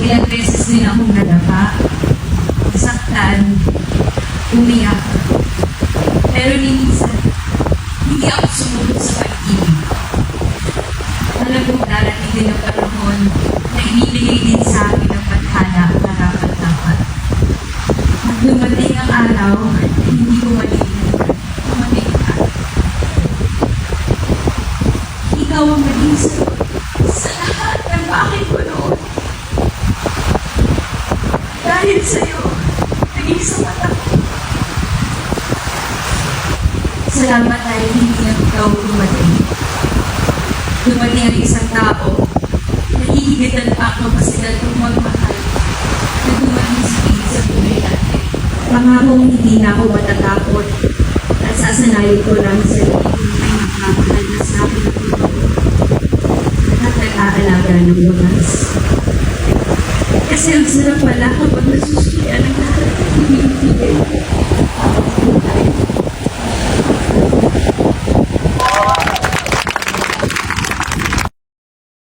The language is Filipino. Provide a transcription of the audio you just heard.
Ilang beses din akong nadapa, nasaktan, umiyak. Pero minsan, hindi ako sumunod sa pag-ibig. Alam mo, darating din ang panahon na ibibigay din sa akin ang tadhana at karapat-dapat. At dumating ang araw, hindi ko dumating ka. Ikaw ang naging sagot sa lahat ng bakit ko noon. Dahil sa'yo, naging sapat ako. Salamat dahil hindi ang ikaw dumating. Dumating ang isang tao na hihigitan pa ako kasi kung magmahal na dumating sa pilit sa buhay natin. Pangakong hindi na ako matatakot at sasanayin ko lang sa may magmamahal na sa akin na tulong at nag-aalaga ng lunas. Kasi ang sarap pala kapag nasusunod